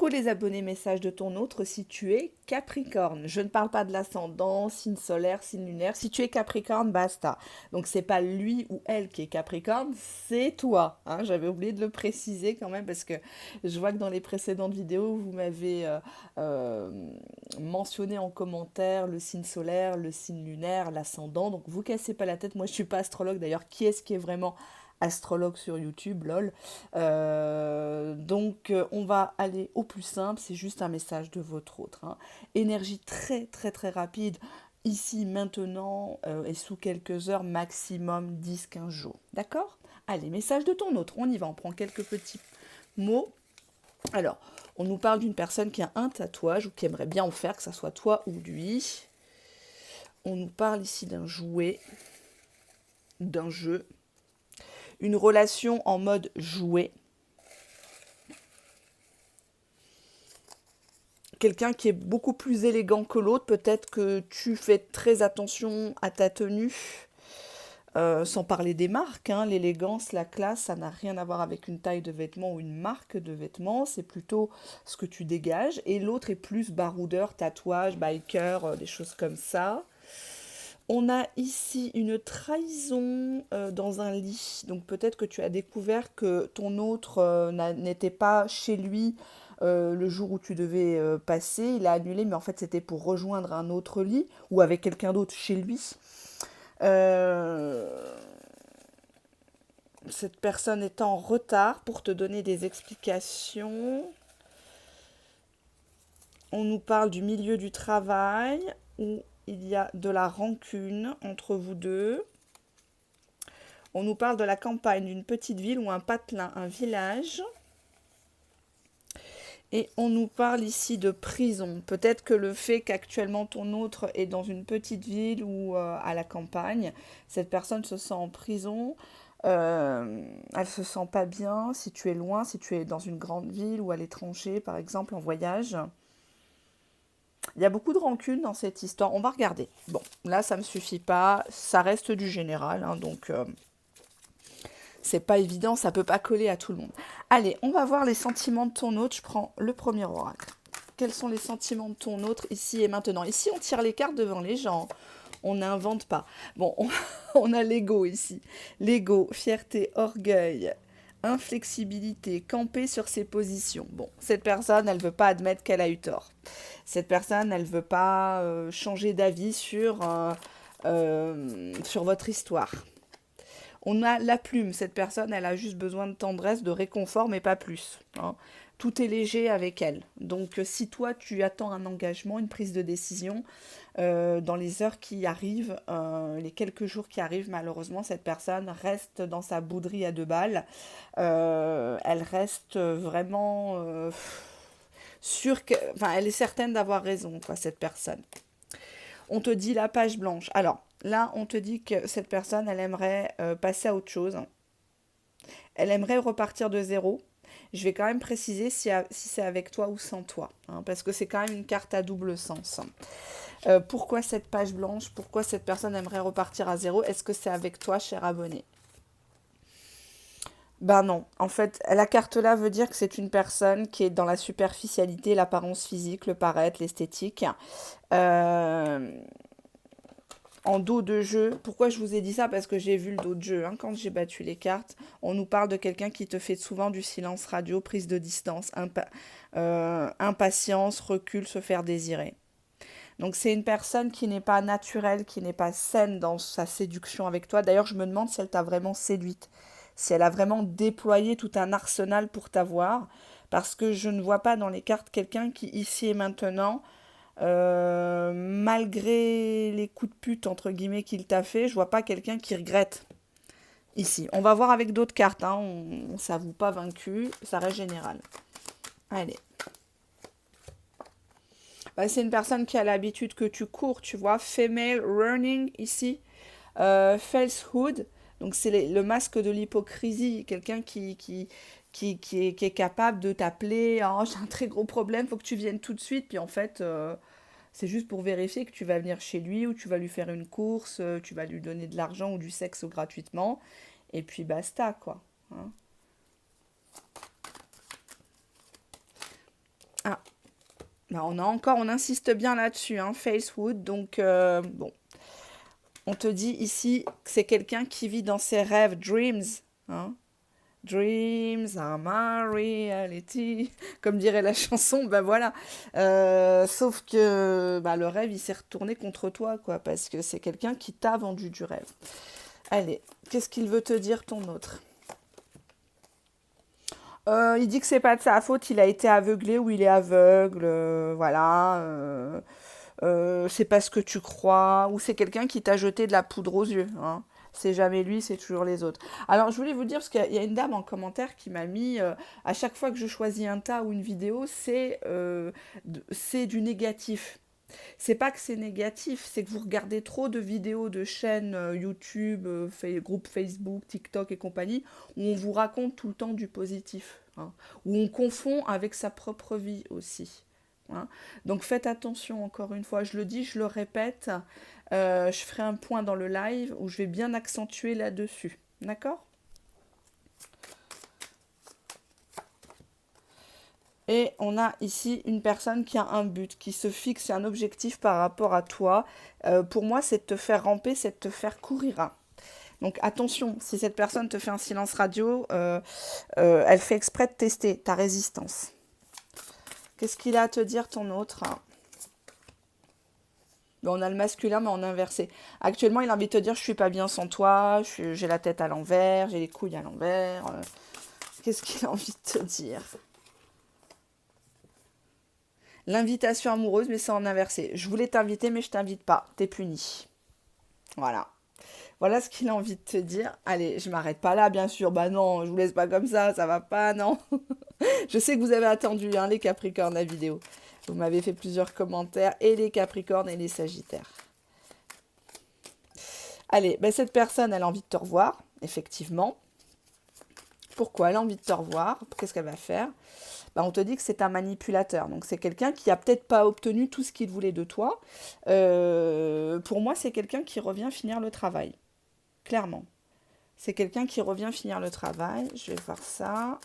Coucou les abonnés messages de ton autre si tu es Capricorne. Je ne parle pas de l'ascendant, signe solaire, signe lunaire. Si tu es Capricorne, basta. Donc c'est pas lui ou elle qui est Capricorne, c'est toi. Hein. J'avais oublié de le préciser quand même parce que je vois que dans les précédentes vidéos, vous m'avez euh, mentionné en commentaire le signe solaire, le signe lunaire, l'ascendant. Donc vous cassez pas la tête. Moi je suis pas astrologue. D'ailleurs, qui est-ce qui est vraiment astrologue sur YouTube, lol. On va aller au plus simple, c'est juste un message de votre autre. Hein. Énergie très très très rapide, ici, maintenant, et sous quelques heures, maximum 10-15 jours. D'accord? Allez, message de ton autre, on y va, on prend quelques petits mots. Alors, on nous parle d'une personne qui a un tatouage ou qui aimerait bien en faire, que ce soit toi ou lui. On nous parle ici d'un jouet, d'un jeu, une relation en mode jouet. Quelqu'un qui est beaucoup plus élégant que l'autre, peut-être que tu fais très attention à ta tenue, sans parler des marques, hein. L'élégance, la classe, ça n'a rien à voir avec une taille de vêtements ou une marque de vêtements, c'est plutôt ce que tu dégages. Et l'autre est plus baroudeur, tatouage, biker, des choses comme ça. On a ici une trahison dans un lit. Donc peut-être que tu as découvert que ton autre n'était pas chez lui le jour où tu devais passer. Il a annulé, mais en fait c'était pour rejoindre un autre lit ou avec quelqu'un d'autre chez lui. Euh, Cette personne est en retard pour te donner des explications. On nous parle du milieu du travail où il y a de la rancune entre vous deux. On nous parle de la campagne d'une petite ville ou un patelin, un village. Et on nous parle ici de prison. Peut-être que le fait qu'actuellement ton autre est dans une petite ville ou à la campagne, cette personne se sent en prison. Elle se sent pas bien si tu es loin, si tu es dans une grande ville ou à l'étranger, par exemple, en voyage. Il y a beaucoup de rancune dans cette histoire. On va regarder. Bon, là, ça ne me suffit pas. Ça reste du général, hein, donc c'est pas évident, ça peut pas coller à tout le monde. Allez, on va voir les sentiments de ton autre. Je prends le premier oracle. Quels sont les sentiments de ton autre ici et maintenant? Ici, on tire les cartes devant les gens. On n'invente pas. Bon, on a l'ego ici. L'ego, fierté, orgueil, inflexibilité, camper sur ses positions. Bon, cette personne, elle veut pas admettre qu'elle a eu tort. Cette personne, elle veut pas changer d'avis sur votre histoire. On a la plume, cette personne, elle a juste besoin de tendresse, de réconfort, mais pas plus. Hein. Tout est léger avec elle. Donc si toi, tu attends un engagement, une prise de décision, dans les heures qui arrivent, les quelques jours qui arrivent, malheureusement, cette personne reste dans sa bouderie à 2 balles. Elle reste vraiment sûre que... Enfin, elle est certaine d'avoir raison, quoi, cette personne. On te dit la page blanche. Alors, là, on te dit que cette personne, elle aimerait passer à autre chose. Elle aimerait repartir de zéro. Je vais quand même préciser si c'est avec toi ou sans toi, hein, parce que c'est quand même une carte à double sens. Pourquoi cette page blanche? Pourquoi cette personne aimerait repartir à zéro? Est-ce que c'est avec toi, cher abonné? Ben non, en fait, la carte là veut dire que c'est une personne qui est dans la superficialité, l'apparence physique, le paraître, l'esthétique. Euh, En dos de jeu. Pourquoi je vous ai dit ça? Parce que j'ai vu le dos de jeu. Hein. Quand j'ai battu les cartes, on nous parle de quelqu'un qui te fait souvent du silence radio, prise de distance, impatience, recul, se faire désirer. Donc c'est une personne qui n'est pas naturelle, qui n'est pas saine dans sa séduction avec toi. D'ailleurs, je me demande si elle t'a vraiment séduite, si elle a vraiment déployé tout un arsenal pour t'avoir, parce que je ne vois pas dans les cartes quelqu'un qui, ici et maintenant, malgré les coups de pute, entre guillemets, qu'il t'a fait, je vois pas quelqu'un qui regrette ici. On va voir avec d'autres cartes, hein. On ne s'avoue pas vaincu, ça reste général. Allez. Bah, c'est une personne qui a l'habitude que tu cours, tu vois. Female running ici. Falsehood. Donc c'est le masque de l'hypocrisie. Quelqu'un qui est capable de t'appeler. Oh, j'ai un très gros problème, faut que tu viennes tout de suite. Puis en fait, c'est juste pour vérifier que tu vas venir chez lui ou tu vas lui faire une course, tu vas lui donner de l'argent ou du sexe gratuitement. Et puis basta, quoi. Hein. Là, on insiste bien là-dessus, hein, Facewood. Donc, bon, on te dit ici que c'est quelqu'un qui vit dans ses rêves, dreams, hein. Dreams are my reality, comme dirait la chanson, ben voilà. Sauf que bah, le rêve, il s'est retourné contre toi, quoi, parce que c'est quelqu'un qui t'a vendu du rêve. Allez, qu'est-ce qu'il veut te dire ton autre? Il dit que c'est pas de sa faute, il a été aveuglé ou il est aveugle, voilà. C'est pas ce que tu crois, ou c'est quelqu'un qui t'a jeté de la poudre aux yeux, hein. C'est jamais lui, c'est toujours les autres. Alors, je voulais vous dire, parce qu'il y a une dame en commentaire qui m'a mis, à chaque fois que je choisis un tas ou une vidéo, c'est du négatif. C'est pas que c'est négatif, c'est que vous regardez trop de vidéos de chaînes YouTube, groupes Facebook, TikTok et compagnie, où on vous raconte tout le temps du positif, hein, où on confond avec sa propre vie aussi, hein. Donc faites attention, encore une fois, je le dis, je le répète, je ferai un point dans le live où je vais bien accentuer là-dessus, d'accord? Et on a ici une personne qui a un but, qui se fixe un objectif par rapport à toi. Pour moi, c'est de te faire ramper, c'est de te faire courir. Donc attention, si cette personne te fait un silence radio, elle fait exprès de tester ta résistance. Qu'est-ce qu'il a à te dire ton autre? Bon, on a le masculin, mais en inversé. Actuellement, il a envie de te dire, je suis pas bien sans toi, j'ai la tête à l'envers, j'ai les couilles à l'envers. Qu'est-ce qu'il a envie de te dire? L'invitation amoureuse, mais c'est en inversé. Je voulais t'inviter, mais je t'invite pas. T'es puni. Voilà. Voilà ce qu'il a envie de te dire. Allez, je m'arrête pas là, bien sûr. Bah non, je vous laisse pas comme ça va pas, non. Je sais que vous avez attendu, hein, les Capricornes, la vidéo. Vous m'avez fait plusieurs commentaires, et les Capricornes et les Sagittaires. Allez, ben cette personne, elle a envie de te revoir, effectivement. Pourquoi elle a envie de te revoir? Qu'est-ce qu'elle va faire? Ben, on te dit que c'est un manipulateur. Donc c'est quelqu'un qui a peut-être pas obtenu tout ce qu'il voulait de toi. Pour moi, c'est quelqu'un qui revient finir le travail. Clairement. C'est quelqu'un qui revient finir le travail. Je vais voir ça.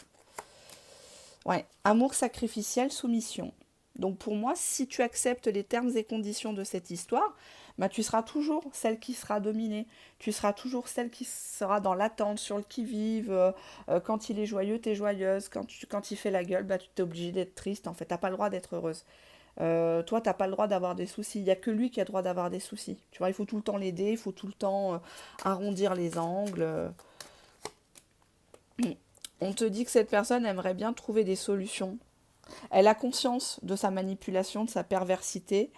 Ouais, amour sacrificiel, soumission. Donc pour moi, si tu acceptes les termes et conditions de cette histoire, bah, tu seras toujours celle qui sera dominée. Tu seras toujours celle qui sera dans l'attente, sur le qui-vive. Quand il est joyeux, tu es joyeuse. Quand il fait la gueule, bah, tu t'es obligée d'être triste. En fait, t'as pas le droit d'être heureuse. Toi, t'as pas le droit d'avoir des soucis. Il n'y a que lui qui a le droit d'avoir des soucis. Tu vois, il faut tout le temps l'aider, il faut tout le temps arrondir les angles. On te dit que cette personne aimerait bien trouver des solutions. Elle a conscience de sa manipulation, de sa perversité,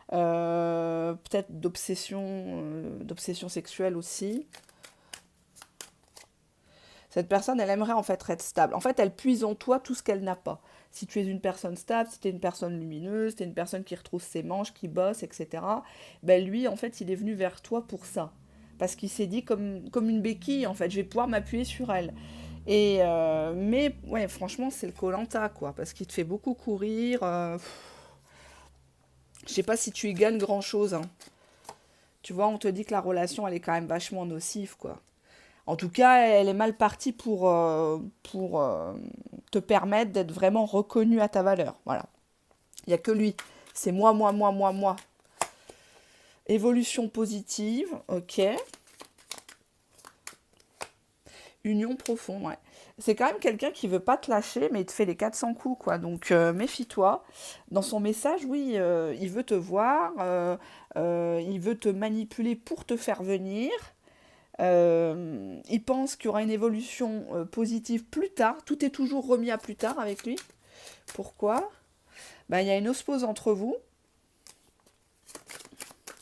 peut-être d'obsession sexuelle aussi. Cette personne, elle aimerait en fait être stable. En fait, elle puise en toi tout ce qu'elle n'a pas. Si tu es une personne stable, si tu es une personne lumineuse, si tu es une personne qui retrousse ses manches, qui bosse, etc., ben lui, en fait, il est venu vers toi pour ça. Parce qu'il s'est dit comme une béquille, en fait, je vais pouvoir m'appuyer sur elle. Mais ouais, franchement, c'est le koh quoi, parce qu'il te fait beaucoup courir. Je sais pas si tu y gagnes grand-chose, hein. Tu vois, on te dit que la relation, elle est quand même vachement nocive, quoi. En tout cas, elle est mal partie pour te permettre d'être vraiment reconnu à ta valeur. Voilà. Il n'y a que lui. C'est moi, moi, moi, moi, moi. Évolution positive, ok. Union profonde, ouais. C'est quand même quelqu'un qui veut pas te lâcher, mais il te fait les 400 coups, quoi. Donc, méfie-toi. Dans son message, oui, il veut te voir, il veut te manipuler pour te faire venir. Il pense qu'il y aura une évolution positive plus tard. Tout est toujours remis à plus tard avec lui. Pourquoi? Ben, il y a une osmose entre vous.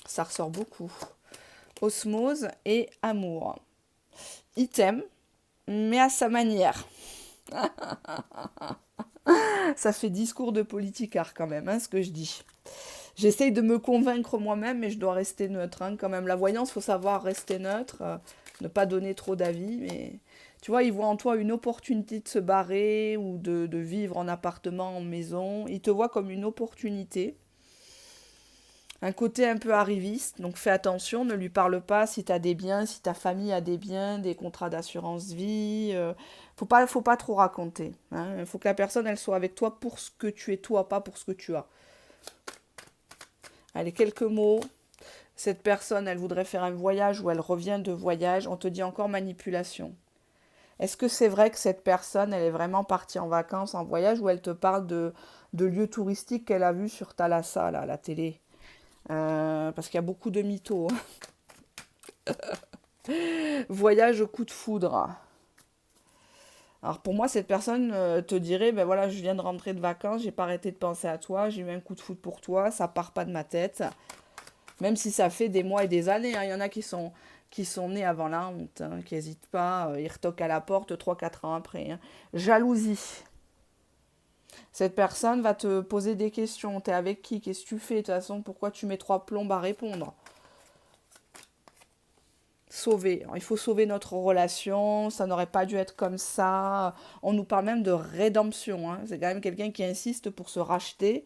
Ça ressort beaucoup. Osmose et amour. Il t'aime, mais à sa manière. Ça fait discours de politicard quand même, hein, ce que je dis. J'essaye de me convaincre moi-même, mais je dois rester neutre, hein, quand même. La voyance, il faut savoir rester neutre, ne pas donner trop d'avis, mais... Tu vois, il voit en toi une opportunité de se barrer ou de vivre en appartement, en maison. Il te voit comme une opportunité. Un côté un peu arriviste, donc fais attention, ne lui parle pas si tu as des biens, si ta famille a des biens, des contrats d'assurance vie. Faut pas trop raconter, hein. Il faut que la personne, elle soit avec toi pour ce que tu es toi, pas pour ce que tu as. Allez, quelques mots. Cette personne, elle voudrait faire un voyage ou elle revient de voyage. On te dit encore manipulation. Est-ce que c'est vrai que cette personne, elle est vraiment partie en vacances, en voyage, ou elle te parle de lieux touristiques qu'elle a vus sur Thalassa, là, à la télé? Parce qu'il y a beaucoup de mythos. Voyage au coup de foudre. Alors pour moi, cette personne te dirait, ben voilà, je viens de rentrer de vacances, j'ai pas arrêté de penser à toi, j'ai eu un coup de foudre pour toi, ça part pas de ma tête. Même si ça fait des mois et des années, hein. Il y en a qui sont nés avant la honte, hein, qui n'hésitent pas, ils retoquent à la porte 3 4 ans après, hein. Jalousie. Cette personne va te poser des questions. T'es avec qui? Qu'est-ce que tu fais? De toute façon, pourquoi tu mets 3 plombes à répondre? Sauver. Alors, il faut sauver notre relation. Ça n'aurait pas dû être comme ça. On nous parle même de rédemption, hein. C'est quand même quelqu'un qui insiste pour se racheter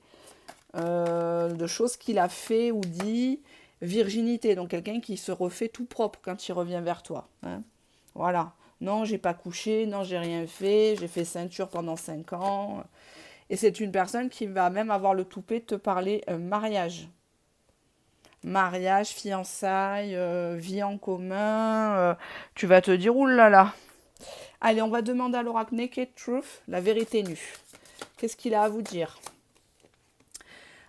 de choses qu'il a fait ou dit. Virginité. Donc quelqu'un qui se refait tout propre quand il revient vers toi, hein. Voilà. Non, j'ai pas couché. Non, j'ai rien fait. J'ai fait ceinture pendant 5 ans. Et c'est une personne qui va même avoir le toupet de te parler mariage. Mariage, fiançailles, vie en commun. Tu vas te dire, oulala. Allez, on va demander à l'oracle Naked Truth, la vérité nue. Qu'est-ce qu'il a à vous dire?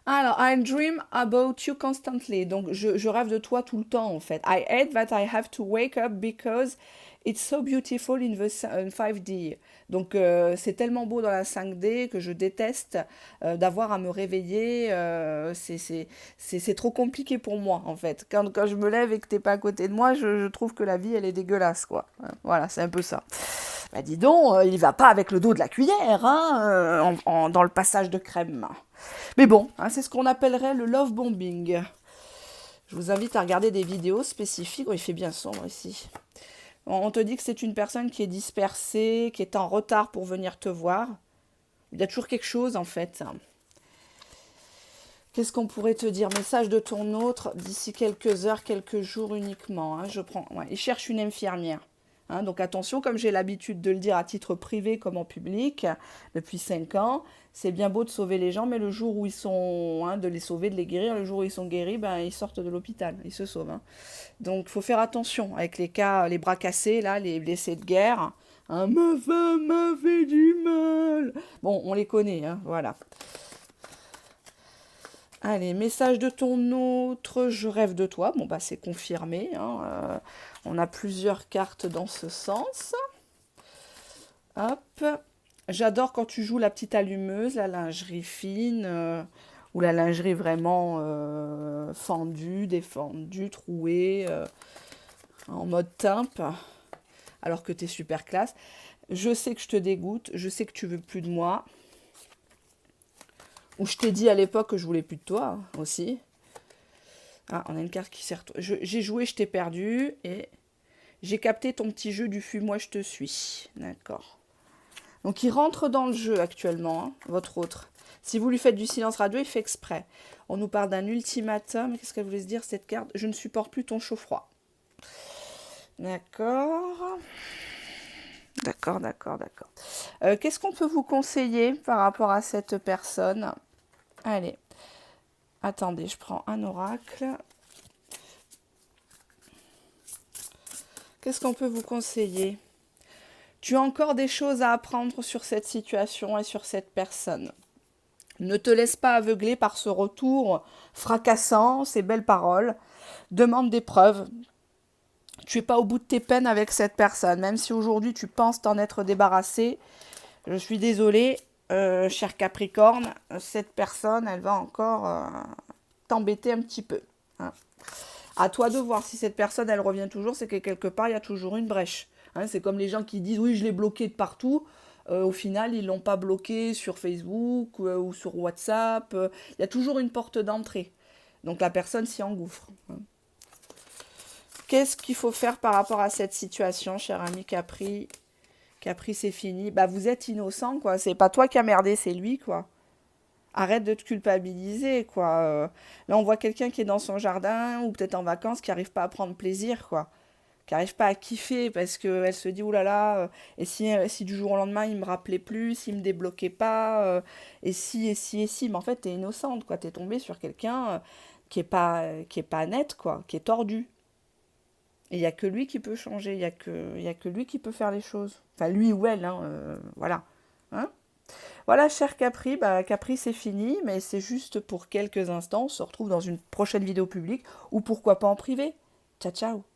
Alors, I dream about you constantly. Donc, je rêve de toi tout le temps, en fait. I hate that I have to wake up because it's so beautiful in the 5D. Donc, c'est tellement beau dans la 5D que je déteste d'avoir à me réveiller. C'est trop compliqué pour moi, en fait. Quand je me lève et que t'es pas à côté de moi, je trouve que la vie, elle est dégueulasse, quoi. Voilà, c'est un peu ça. Bah, dis donc, il va pas avec le dos de la cuillère, hein, dans le passage de crème. Mais bon, hein, c'est ce qu'on appellerait le love bombing. Je vous invite à regarder des vidéos spécifiques. Oh, il fait bien sombre ici. On te dit que c'est une personne qui est dispersée, qui est en retard pour venir te voir. Il y a toujours quelque chose, en fait. Qu'est-ce qu'on pourrait te dire? Message de ton autre d'ici quelques heures, quelques jours uniquement, hein. Ouais, il cherche une infirmière. Hein, donc attention, comme j'ai l'habitude de le dire à titre privé comme en public depuis 5 ans, c'est bien beau de sauver les gens, mais le jour où ils sont, hein, de les sauver, de les guérir, le jour où ils sont guéris, ben, ils sortent de l'hôpital, ils se sauvent, hein. Donc il faut faire attention avec les cas, les bras cassés, là, les blessés de guerre. Hein, ma femme m'a fait du mal. Bon, on les connaît, hein, voilà. Allez, message de ton autre, je rêve de toi. Bon, bah c'est confirmé, hein, on a plusieurs cartes dans ce sens. Hop. J'adore quand tu joues la petite allumeuse, la lingerie fine, ou la lingerie vraiment fendue, défendue, trouée, en mode timpe, alors que tu es super classe. Je sais que je te dégoûte, je sais que tu veux plus de moi. Ou je t'ai dit à l'époque que je voulais plus de toi, hein, aussi. Ah, on a une carte qui sert. J'ai joué, je t'ai perdu, et j'ai capté ton petit jeu du fuis-moi, je te suis. D'accord. Donc il rentre dans le jeu actuellement, hein, votre autre. Si vous lui faites du silence radio, il fait exprès. On nous parle d'un ultimatum. Qu'est-ce qu'elle voulait se dire, cette carte? Je ne supporte plus ton chaud-froid. D'accord. D'accord. Qu'est-ce qu'on peut vous conseiller par rapport à cette personne? Allez. Attendez, je prends un oracle. Qu'est-ce qu'on peut vous conseiller? Tu as encore des choses à apprendre sur cette situation et sur cette personne. Ne te laisse pas aveugler par ce retour fracassant, ces belles paroles. Demande des preuves. Tu n'es pas au bout de tes peines avec cette personne. Même si aujourd'hui tu penses t'en être débarrassé, je suis désolée, cher Capricorne, cette personne, elle va encore t'embêter un petit peu, hein. À toi de voir si cette personne, elle revient toujours, c'est que quelque part, il y a toujours une brèche. Hein, c'est comme les gens qui disent, oui, je l'ai bloqué de partout. Au final, ils ne l'ont pas bloqué sur Facebook ou sur WhatsApp. Il y a toujours une porte d'entrée. Donc la personne s'y engouffre, hein. Qu'est-ce qu'il faut faire par rapport à cette situation, cher ami Capri? Capri, c'est fini. Bah, vous êtes innocent, quoi. C'est pas toi qui as merdé, c'est lui, quoi. Arrête de te culpabiliser, quoi. Là, on voit quelqu'un qui est dans son jardin ou peut-être en vacances qui n'arrive pas à prendre plaisir, quoi. Qui n'arrive pas à kiffer parce qu'elle se dit, oulala, et si du jour au lendemain, il me rappelait plus, s'il me débloquait pas, et si. Mais en fait, t'es innocente, quoi. T'es tombée sur quelqu'un qui est pas nette, quoi, qui est tordue. Et il n'y a que lui qui peut changer, il y a que lui qui peut faire les choses. Enfin, lui ou elle, hein, voilà. Hein. Voilà, cher Capri, bah, Capri c'est fini, mais c'est juste pour quelques instants. On se retrouve dans une prochaine vidéo publique, ou pourquoi pas en privé. Ciao, ciao.